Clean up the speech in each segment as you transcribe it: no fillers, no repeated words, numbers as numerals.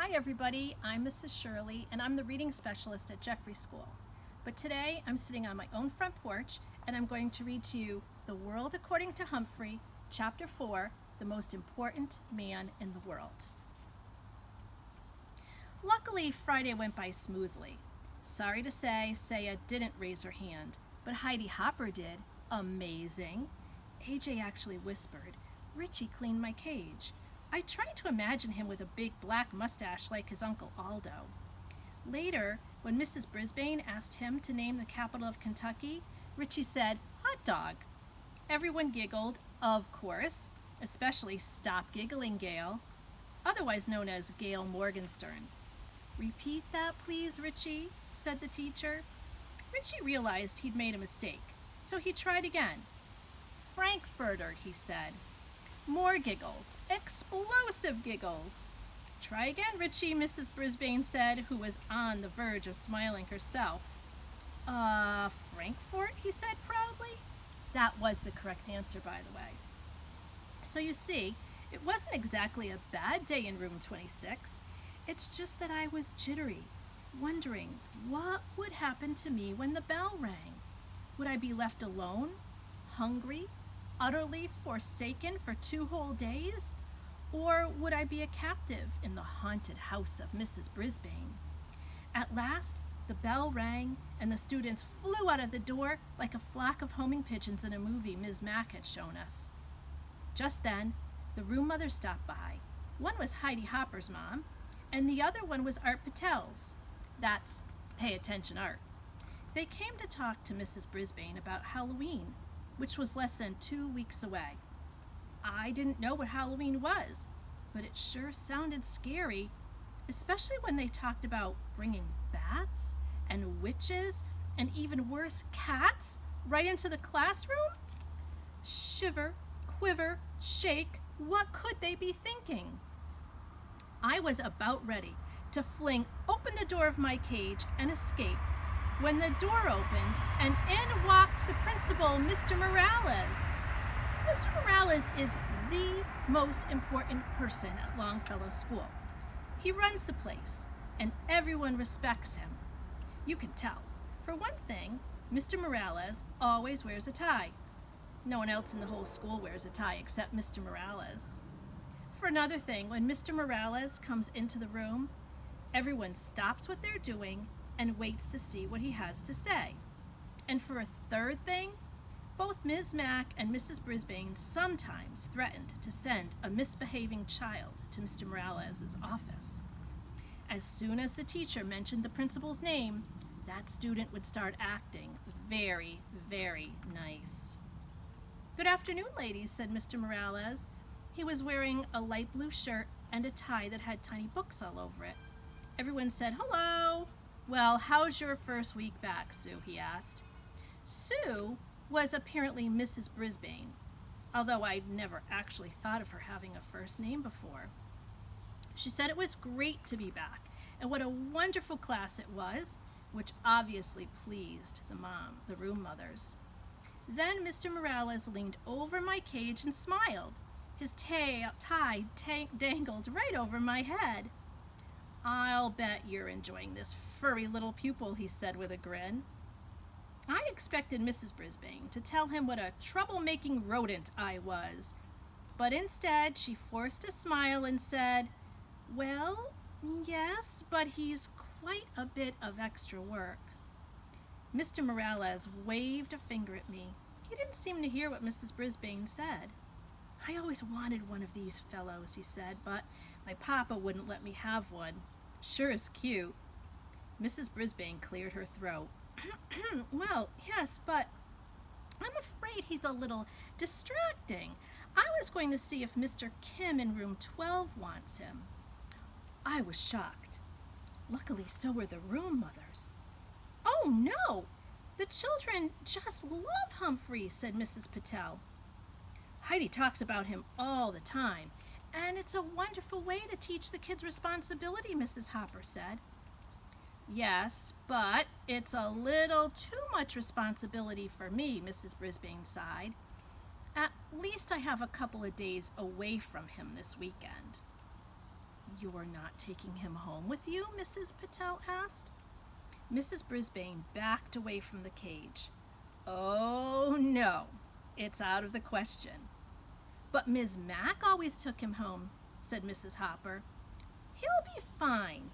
Hi everybody, I'm Mrs. Shirley and I'm the reading specialist at Jeffrey School. But today I'm sitting on my own front porch and I'm going to read to you The World According to Humphrey, Chapter 4, The Most Important Man in the World. Luckily, Friday went by smoothly. Sorry to say, Saya didn't raise her hand, but Heidi Hopper did. Amazing. AJ actually whispered, "Richie cleaned my cage." I tried to imagine him with a big black mustache like his Uncle Aldo. Later, when Mrs. Brisbane asked him to name the capital of Kentucky, Richie said, "Hot dog." Everyone giggled, of course, especially Stop Giggling Gail, otherwise known as Gail Morgenstern. "Repeat that, please, Richie," said the teacher. Richie realized he'd made a mistake, so he tried again. "Frankfurter," he said. More giggles, explosive giggles. "Try again, Richie," Mrs. Brisbane said, who was on the verge of smiling herself. Frankfort," he said proudly. That was the correct answer, by the way. So you see, it wasn't exactly a bad day in room 26. It's just that I was jittery, wondering what would happen to me when the bell rang. Would I be left alone, hungry, utterly forsaken for 2 whole days? Or would I be a captive in the haunted house of Mrs. Brisbane? At last, the bell rang and the students flew out of the door like a flock of homing pigeons in a movie Ms. Mack had shown us. Just then, the room mother stopped by. One was Heidi Hopper's mom, and the other one was Art Patel's. That's Pay Attention Art. They came to talk to Mrs. Brisbane about Halloween, which was less than 2 weeks away. I didn't know what Halloween was, but it sure sounded scary, especially when they talked about bringing bats and witches and even worse, cats right into the classroom. Shiver, quiver, shake, what could they be thinking? I was about ready to fling open the door of my cage and escape when the door opened and in walked the principal, Mr. Morales. Mr. Morales is the most important person at Longfellow School. He runs the place, and everyone respects him. You can tell. For one thing, Mr. Morales always wears a tie. No one else in the whole school wears a tie except Mr. Morales. For another thing, when Mr. Morales comes into the room, everyone stops what they're doing and waits to see what he has to say. And for a third thing, both Ms. Mack and Mrs. Brisbane sometimes threatened to send a misbehaving child to Mr. Morales' office. As soon as the teacher mentioned the principal's name, that student would start acting very, very nice. "Good afternoon, ladies," said Mr. Morales. He was wearing a light blue shirt and a tie that had tiny books all over it. Everyone said, "Hello." "Well, how's your first week back, Sue?" he asked. Sue was apparently Mrs. Brisbane, although I'd never actually thought of her having a first name before. She said it was great to be back, and what a wonderful class it was, which obviously pleased the room mothers. Then Mr. Morales leaned over my cage and smiled. His tie dangled right over my head. "I'll bet you're enjoying this furry little pupil," he said with a grin. I expected Mrs. Brisbane to tell him what a troublemaking rodent I was, but instead she forced a smile and said, "Well, yes, but he's quite a bit of extra work." Mr. Morales waved a finger at me. He didn't seem to hear what Mrs. Brisbane said. "I always wanted one of these fellows," he said, "but my papa wouldn't let me have one. Sure is cute." Mrs. Brisbane cleared her throat. "Well, yes, but I'm afraid he's a little distracting. I was going to see if Mr. Kim in room 12 wants him." I was shocked. Luckily, so were the room mothers. "Oh, no! The children just love Humphrey," said Mrs. Patel. "Heidi talks about him all the time, and it's a wonderful way to teach the kids responsibility," Mrs. Hopper said. "Yes, but it's a little too much responsibility for me," Mrs. Brisbane sighed. "At least I have a couple of days away from him this weekend." You're not taking him home with you? Mrs. Patel asked. Mrs. Brisbane backed away from the cage. Oh, no, it's out of the question. But Ms. Mack always took him home, said Mrs. Hopper. He'll be fine.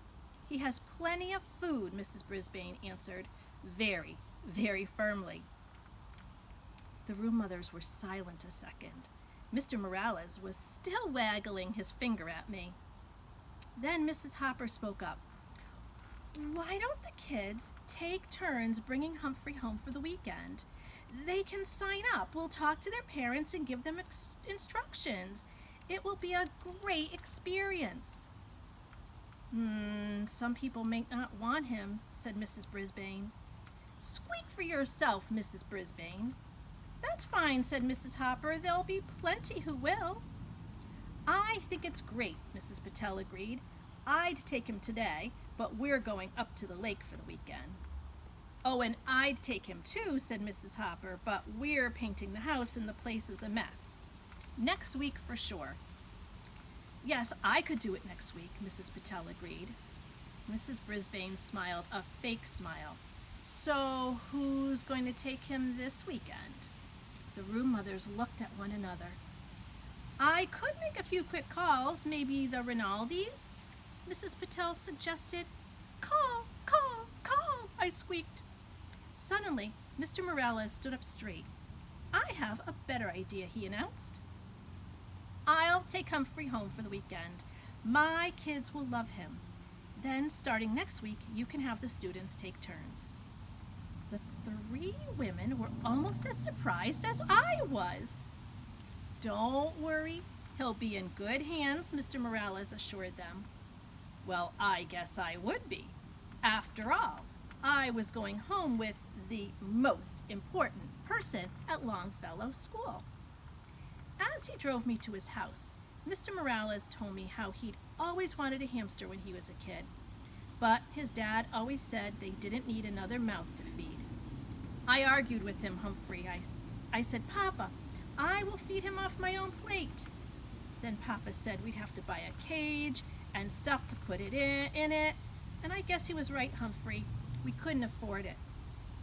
He has plenty of food, Mrs. Brisbane answered, very, very firmly. The room mothers were silent a second. Mr. Morales was still waggling his finger at me. Then Mrs. Hopper spoke up. Why don't the kids take turns bringing Humphrey home for the weekend? They can sign up. We'll talk to their parents and give them instructions. It will be a great experience. Some people may not want him, said Mrs. Brisbane. Squeak for yourself, Mrs. Brisbane. That's fine, said Mrs. Hopper. There'll be plenty who will. I think it's great, Mrs. Patel agreed. I'd take him today, but we're going up to the lake for the weekend. Oh, and I'd take him too, said Mrs. Hopper, but we're painting the house and the place is a mess. Next week for sure. Yes, I could do it next week, Mrs. Patel agreed. Mrs. Brisbane smiled a fake smile. So who's going to take him this weekend? The room mothers looked at one another. I could make a few quick calls, maybe the Rinaldis, Mrs. Patel suggested. Call, call, call, I squeaked. Suddenly, Mr. Morales stood up straight. I have a better idea, he announced. I'll take Humphrey home for the weekend. My kids will love him. Then, starting next week, you can have the students take turns. The three women were almost as surprised as I was. Don't worry, he'll be in good hands, Mr. Morales assured them. Well, I guess I would be. After all, I was going home with the most important person at Longfellow School. As he drove me to his house, Mr. Morales told me how he'd always wanted a hamster when he was a kid, but his dad always said they didn't need another mouth to feed. I argued with him, Humphrey. I said, Papa, I will feed him off my own plate. Then Papa said we'd have to buy a cage and stuff to put it in it, and I guess he was right, Humphrey. We couldn't afford it.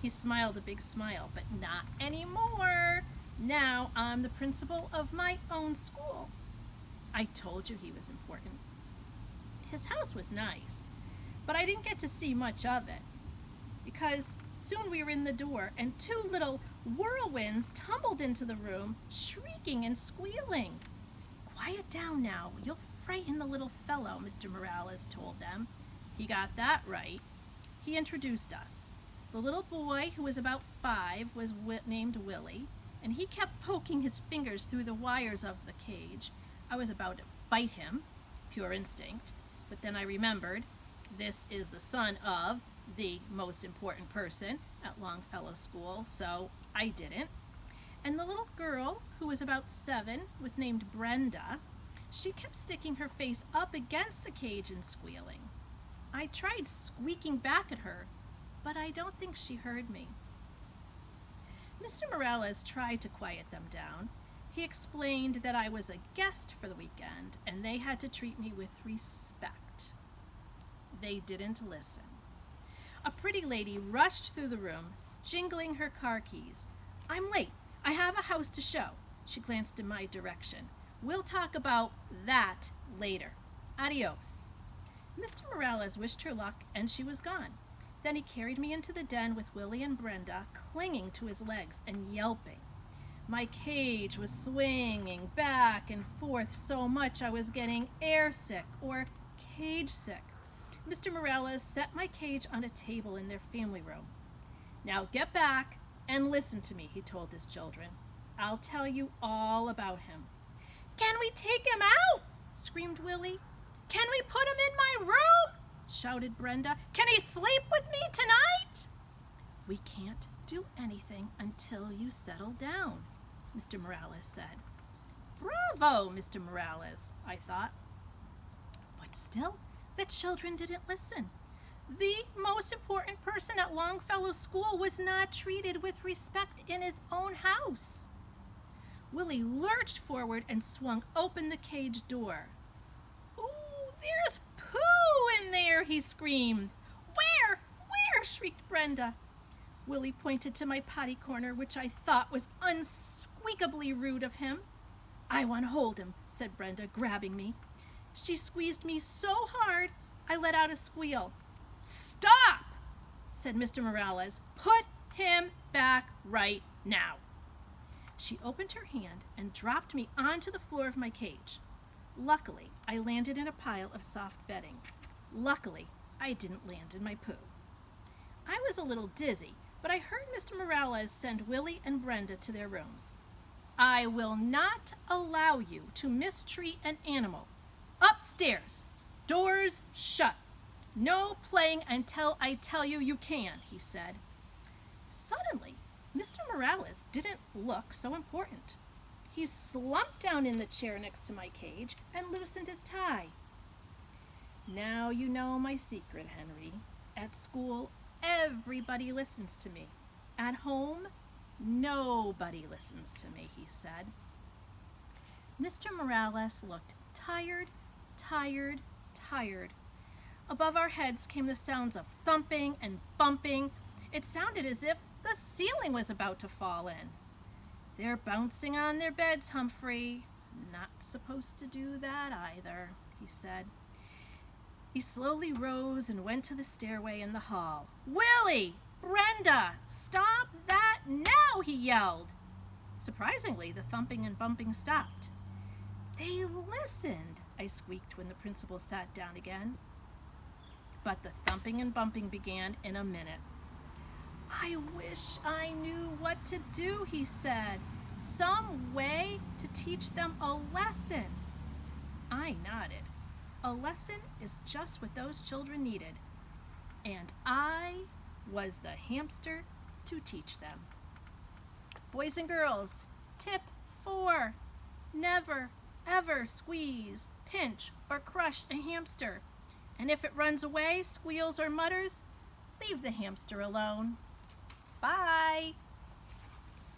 He smiled a big smile, but not anymore. Now I'm the principal of my own school. I told you he was important. His house was nice, but I didn't get to see much of it, because soon we were in the door and two little whirlwinds tumbled into the room, shrieking and squealing. Quiet down now, you'll frighten the little fellow, Mr. Morales told them. He got that right. He introduced us. The little boy, who was about 5, was named Willie, and he kept poking his fingers through the wires of the cage. I was about to bite him, pure instinct, but then I remembered this is the son of the most important person at Longfellow School, so I didn't. And the little girl, who was about 7, was named Brenda. She kept sticking her face up against the cage and squealing. I tried squeaking back at her, but I don't think she heard me. Mr. Morales tried to quiet them down. He explained that I was a guest for the weekend and they had to treat me with respect. They didn't listen. A pretty lady rushed through the room, jingling her car keys. I'm late. I have a house to show. She glanced in my direction. We'll talk about that later. Adios. Mr. Morales wished her luck and she was gone. Then he carried me into the den with Willie and Brenda clinging to his legs and yelping. My cage was swinging back and forth so much I was getting air sick or cage sick. Mr. Morales set my cage on a table in their family room. Now get back and listen to me, he told his children. I'll tell you all about him. Can we take him out? Screamed Willie. Can we put him in my room? Shouted Brenda. Can he sleep with me tonight? We can't do anything until you settle down, Mr. Morales said. Bravo, Mr. Morales, I thought. But still, the children didn't listen. The most important person at Longfellow School was not treated with respect in his own house. Willie lurched forward and swung open the cage door. Ooh, There's poo in there, he screamed. Where? Where? Shrieked Brenda. Willie pointed to my potty corner, which I thought was unspeakably rude of him. I want to hold him, said Brenda, grabbing me. She squeezed me so hard, I let out a squeal. Stop, said Mr. Morales. Put him back right now. She opened her hand and dropped me onto the floor of my cage. Luckily, I landed in a pile of soft bedding. Luckily, I didn't land in my poo. I was a little dizzy, but I heard Mr. Morales send Willie and Brenda to their rooms. I will not allow you to mistreat an animal. Upstairs, doors shut. No playing until I tell you you can, he said. Suddenly, Mr. Morales didn't look so important. He slumped down in the chair next to my cage and loosened his tie. Now you know my secret, Henry. At school, everybody listens to me. At home, nobody listens to me, he said. Mr. Morales looked tired, tired, tired. Above our heads came the sounds of thumping and bumping. It sounded as if the ceiling was about to fall in. They're bouncing on their beds, Humphrey. Not supposed to do that either, he said. He slowly rose and went to the stairway in the hall. Willie! Brenda! Stop that now, he yelled. Surprisingly, the thumping and bumping stopped. They listened, I squeaked when the principal sat down again. But the thumping and bumping began in a minute. I wish I knew what to do, he said. Some way to teach them a lesson. I nodded. A lesson is just what those children needed. And I was the hamster to teach them. Boys and girls, tip 4. Never, ever squeeze, pinch, or crush a hamster. And if it runs away, squeals, or mutters, leave the hamster alone. Bye.